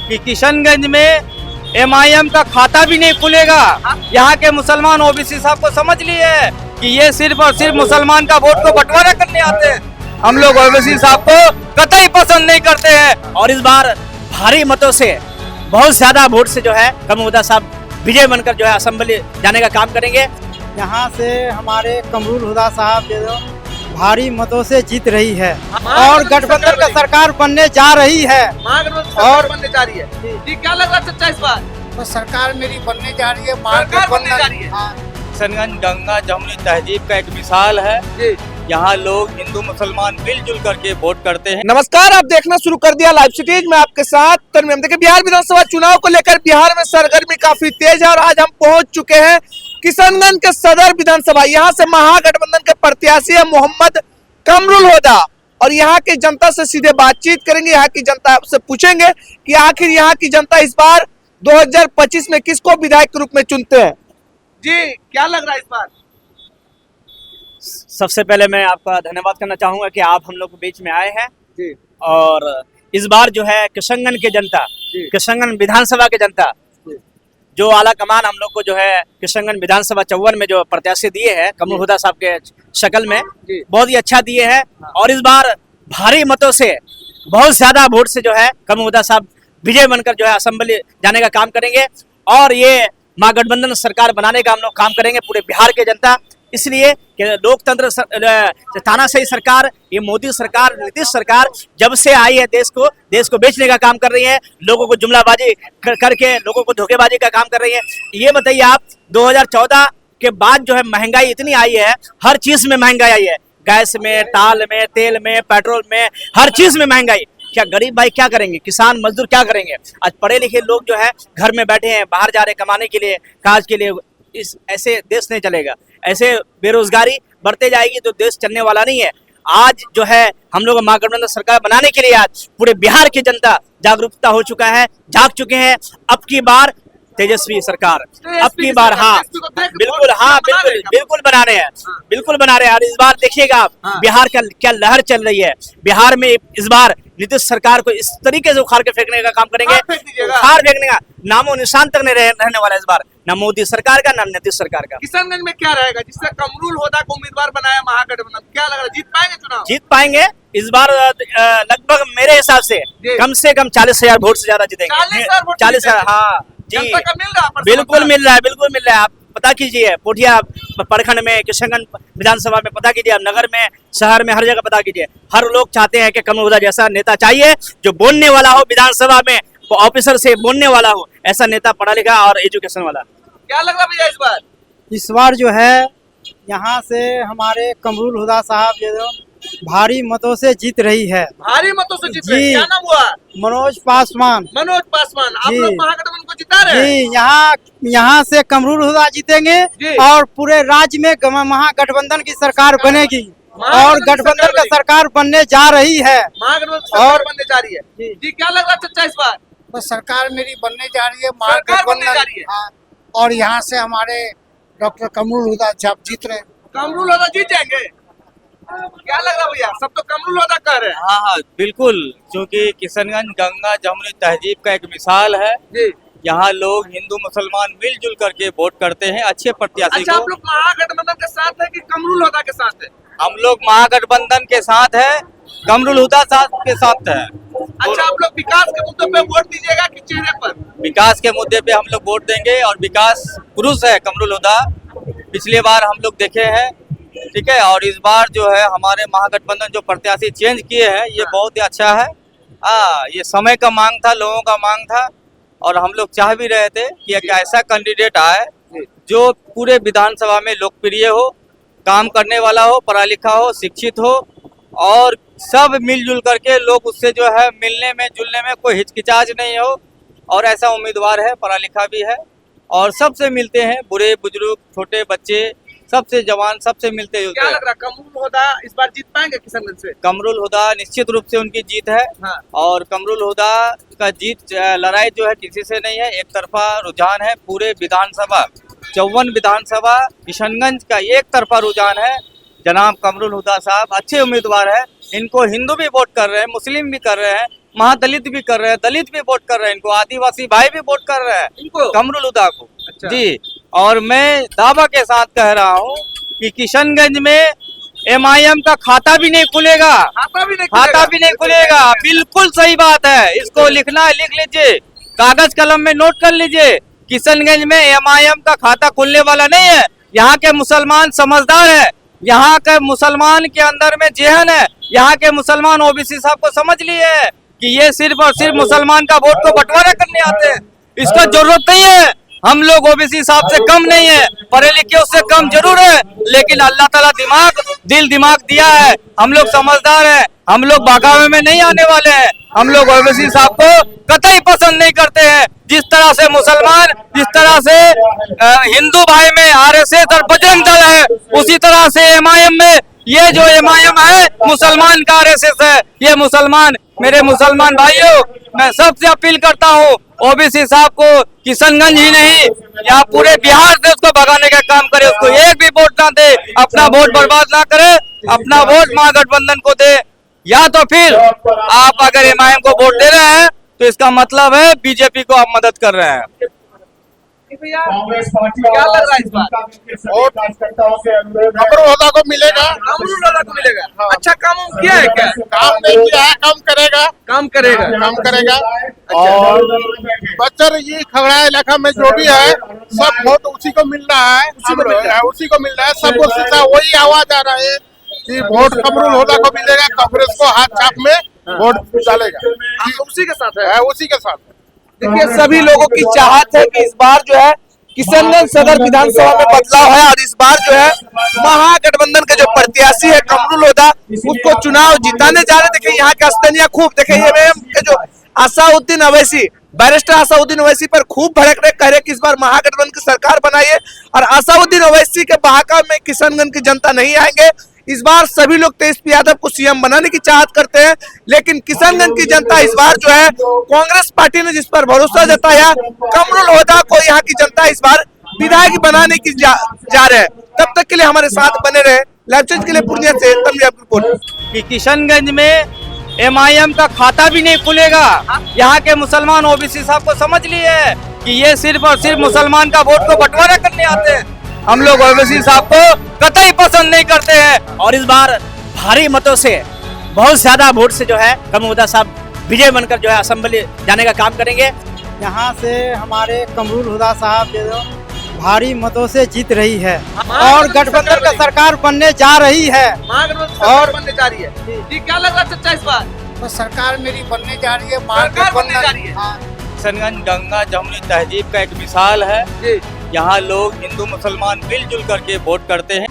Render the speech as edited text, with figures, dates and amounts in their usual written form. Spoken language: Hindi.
कि किशनगंज में MIM का खाता भी नहीं खुलेगा। यहाँ के मुसलमान OBC साहब को समझ लिए है कि ये सिर्फ और सिर्फ मुसलमान का वोट को बंटवारा करने आते हैं। हम लोग OBC साहब को कतई पसंद नहीं करते हैं। और इस बार भारी मतों से, बहुत ज्यादा वोट से जो है कमरुल हुदा साहब विजय बनकर जो है असेंबली जाने का काम करेंगे। यहाँ से हमारे कमरुल हुदा साहब जो भारी मतों से जीत रही है और गठबंधन का सरकार बनने जा रही है। और बनने जा रही है जी, क्या लग रहा है सच्चा इस बार? तो सरकार मेरी बनने जा रही है, सरकार बनने जा रही है। किशनगंज गंगा जमुनी तहजीब का एक मिसाल है। यहाँ लोग हिंदू मुसलमान मिलजुल करके वोट करते हैं। नमस्कार, आप देखना शुरू कर दिया लाइव सिटीज में आपके साथ तन्मय। देखिए, बिहार विधानसभा चुनाव को लेकर बिहार में सरगर्मी काफी तेज है और आज हम पहुंच चुके हैं किशनगंज के सदर विधानसभा। यहाँ से महागठबंधन के प्रत्याशी है मोहम्मद कमरुल हुदा और यहाँ की जनता से सीधे बातचीत करेंगे। यहाँ की जनता से पूछेंगे कि आखिर यहाँ की जनता इस बार 2025 में किसको विधायक के रूप में चुनते हैं। जी, क्या लग रहा है इस बार? सबसे पहले मैं आपका धन्यवाद करना चाहूंगा कि आप हम लोग के बीच में आए हैं जी। और इस बार जो है किशनगंज की जनता, किशनगंज विधानसभा की जनता, जो आला कमान हम लोग को जो है किशनगंज विधानसभा 54 में जो प्रत्याशी दिए हैं कमरुल हुदा साहब के शक्ल में, बहुत ही अच्छा दिए हैं। और इस बार भारी मतों से, बहुत ज्यादा वोट से जो है कमरुल हुदा साहब विजय बनकर जो है असेंबली जाने का काम करेंगे और ये महागठबंधन सरकार बनाने का हम लोग काम करेंगे पूरे बिहार के जनता। इसलिए कि लोकतंत्र तानाशाही सरकार, ये मोदी सरकार, नीतीश सरकार जब से आई है देश को बेचने का काम कर रही है, लोगों को जुमलाबाजी करके लोगों को धोखेबाजी का काम कर रही है। ये बताइए आप, 2014 के बाद जो है महंगाई इतनी आई है, हर चीज में महंगाई आई है, गैस में, दाल में, तेल में, पेट्रोल में, हर चीज में महंगाई। क्या गरीब भाई क्या करेंगे, किसान मजदूर क्या करेंगे? आज पढ़े लिखे लोग जो है घर में बैठे हैं, बाहर जा रहे कमाने के लिए, काज के लिए। इस ऐसे देश नहीं चलेगा, ऐसे बेरोजगारी बढ़ते जाएगी तो देश चलने वाला नहीं है। आज जो है हम लोग महागठबंधन सरकार बनाने के लिए आज पूरे बिहार की जनता जागरूकता हो चुका है, जाग चुके हैं। अब की बार तेजस्वी सरकार, अब की बार, हाँ बिल्कुल, हाँ बिल्कुल बना रहे हैं, बिल्कुल बना रहे हैं। और इस बार देखिएगा आप बिहार का क्या लहर चल रही है। बिहार में इस बार नीतीश सरकार को इस तरीके से उखाड़ के फेंकने का काम करेंगे, उखाड़ फेंकने का नामो निशान तक नहीं रहने वाला इस बार, ना मोदी सरकार का ना नीतीश सरकार का। किशनगंज में क्या रहेगा जिससे कमरुल हुदा को उम्मीदवार बनाया महागठबंधन? क्या लग रहा है, जीत पाएंगे चुनाव? जीत पाएंगे इस बार। लगभग मेरे हिसाब से कम 40,000 वोट से ज्यादा जीतेंगे। 40,000, हाँ जी, बिल्कुल मिल रहा है, बिल्कुल मिल रहा है। आप पता कीजिए, पोठिया प्रखंड में, किशनगंज विधानसभा में पता कीजिए, नगर में, शहर में, हर जगह पता कीजिए। हर लोग चाहते हैं कि कमरुल हुदा जैसा नेता चाहिए जो बोलने वाला हो, विधानसभा में ऑफिसर से बोलने वाला हो, ऐसा नेता, पढ़ा लिखा और एजुकेशन वाला। क्या लग रहा भैया इस बार जो है यहाँ से हमारे कमरुल हुदा साहब जो भारी मतों से जीत रही है। भारी मतों से जीत रही है। क्या नाम हुआ? मनोज पासवान। मनोज पासवान। आप लोग महागठबंधन को जिता रहे हैं? जी, यहाँ से कमरुल हुदा जीतेंगे और पूरे राज्य में महागठबंधन की सरकार बनेगी और गठबंधन का सरकार बनने जा रही है। और बनने जा रही है जी, क्या लग रहा है सच्चा इस बार? तो सरकार मेरी बनने जा रही है, सरकार बनने जा रही है। हाँ, और यहाँ से हमारे डॉक्टर कमरुल हुदा जीत रहे। कमरुल हुदा जीत जाएंगे? क्या लग रहा भैया, सब तो कमरुल हुदा कह रहे हैं। हाँ बिल्कुल, क्योंकि किशनगंज गंगा जमुनी तहजीब का एक मिसाल है। यहाँ लोग हिंदू मुसलमान मिलजुल करके वोट करते हैं अच्छे प्रत्याशी। अच्छा, आप लोग महागठबंधन के साथ है कि कमरुल हुदा के साथ है? हम लोग महागठबंधन के साथ है, कमरुल हुदा साहब के साथ है। अच्छा, आप लोग विकास के मुद्दे पे वोट दीजिएगा कि चेहरे पर? विकास के मुद्दे पे हम लोग वोट देंगे और विकास पुरुष है कमरुल हुदा। पिछले बार हम लोग देखे हैं, ठीक है, और इस बार जो है हमारे महागठबंधन जो प्रत्याशी चेंज किए हैं, ये बहुत ही अच्छा है। ये समय का मांग था, लोगों का मांग था और हम लोग चाह भी रहे थे कि एक ऐसा कैंडिडेट आए जो पूरे विधानसभा में लोकप्रिय हो, काम करने वाला हो, पढ़ा लिखा हो, शिक्षित हो और सब मिलजुल करके लोग उससे जो है मिलने में जुलने में कोई हिचकिचाहट नहीं हो। और ऐसा उम्मीदवार है, पढ़ा लिखा भी है और सबसे मिलते हैं, बुरे बुजुर्ग, छोटे बच्चे, सबसे जवान, सबसे मिलते जुलते। क्या लग रहा है, कमरुल हुदा इस बार जीत पाएंगे किशनगंज से? कमरुल हुदा निश्चित रूप से उनकी जीत है। और कमरुल हुदा का जीत लड़ाई जो है किसी से नहीं है, एक तरफा रुझान है। पूरे विधानसभा 54 विधानसभा किशनगंज का एक तरफा रुझान है। जनाब कमरुल हुदा साहब अच्छे उम्मीदवार है, इनको हिंदू भी वोट कर रहे हैं, मुस्लिम भी कर रहे हैं, महादलित भी कर रहे हैं, दलित भी वोट कर रहे हैं इनको, आदिवासी भाई भी वोट कर रहे हैं इनको? कमरुल हुदा को। अच्छा। जी, और मैं दावा के साथ कह रहा हूँ कि किशनगंज में MIM का खाता भी नहीं खुलेगा, खाता भी नहीं खुलेगा। बिल्कुल सही बात है, इसको लिखना है, लिख लीजिए, कागज कलम में नोट कर लीजिए। किशनगंज में MIM का खाता खुलने वाला नहीं है। यहाँ के मुसलमान समझदार है, यहाँ के मुसलमान के अंदर में जेहन है, यहाँ के मुसलमान OBC साहब को समझ लिए है कि ये सिर्फ और सिर्फ मुसलमान का वोट को बंटवारा करने आते हैं। इसका जरूरत नहीं है, हम लोग OBC साहब से कम नहीं है, पढ़े लिखे उससे कम जरूर है, लेकिन अल्लाह ताला दिमाग दिया है। हम लोग समझदार हैं, हम लोग बगावे में नहीं आने वाले हैं। हम लोग OBC साहब को कतई पसंद नहीं करते हैं। जिस तरह से मुसलमान, जिस तरह से हिंदू भाई में RSS और बजरंग दल है, उसी तरह से MIM में ये जो MIM है मुसलमान का RSS है। ये मुसलमान, मेरे मुसलमान भाइयों, मैं सबसे अपील करता हूँ OBC साहब को किशनगंज ही नहीं, यहाँ पूरे बिहार से उसको भगाने का काम करे, उसको एक भी वोट ना दे, अपना वोट बर्बाद ना करे, अपना वोट महागठबंधन को दे। या तो फिर आप अगर MIM को वोट दे रहे हैं तो इसका मतलब है BJP को आप मदद कर रहे हैं। कांग्रेस पार्टी क्या लग रहा है इस बार? कमरुल हुदा को मिलेगा। कमरुल हुदा को मिलेगा। अच्छा, काम किया है क्या? काम नहीं किया है, काम करेगा, काम करेगा, काम करेगा। और बच्चर ये खगड़ा इलाका में जो भी है सब वोट उसी को मिल रहा है, उसी को मिल रहा है। सबको सीधा वही आवाज आ रहा है कि वोट कमरुल हुदा को मिलेगा, कांग्रेस को हाथ छाप में वोट डालेगा। उसी के साथ है, उसी के साथ। देखिए, सभी लोगों की चाहत है कि इस बार जो है किशनगंज सदर विधानसभा में बदलाव है और इस बार जो है महागठबंधन के जो प्रत्याशी है कमरुल हुदा उसको चुनाव जिताने जा रहे। देखिए यहाँ के अस्तनिया खूब, देखिए MIM के जो असाउद्दीन अवैसी, बैरिस्टर असाउद्दीन अवैसी पर खूब भड़क रहे, कह रहे कि इस बार महागठबंधन की सरकार बनाइए। और असाउद्दीन अवैसी के बहाका में किशनगंज की जनता नहीं आएंगे। इस बार सभी लोग तेजस्वी यादव को CM बनाने की चाहत करते हैं, लेकिन किशनगंज की जनता इस बार जो है कांग्रेस पार्टी ने जिस पर भरोसा जताया, कमरुल हुदा को यहाँ की जनता इस बार विधायक बनाने की जा रहे हैं। तब तक के लिए हमारे साथ बने रहे। लाइव चैनल के लिए पूर्णिया से तन्वी रिपोर्ट। कि किशनगंज में MIM का खाता भी नहीं खुलेगा। यहाँ के मुसलमान OBC साहब को समझ लिए है कि ये सिर्फ और सिर्फ मुसलमान का वोट को बंटवारा करने आते हैं। हम लोग OBC साहब को कतई पसंद नहीं करते हैं। और इस बार भारी मतों से, बहुत ज्यादा वोट से जो है कमरुल हुदा साहब विजय बनकर जो है असेंबली जाने का काम करेंगे। यहाँ से हमारे कमरुल हुदा साहब जो भारी मतों से जीत रही है और गठबंधन का सरकार बनने जा रही है। और बनने जा रही है जी, क्या लग रहा है सच्चा इस बार? तो सरकार मेरी बनने जा रही है, सरकार बनने जा रही है। किशनगंज गंगा जमुनी तहजीब का एक मिसाल है। यहाँ लोग हिंदू मुसलमान मिलजुल करके वोट करते हैं।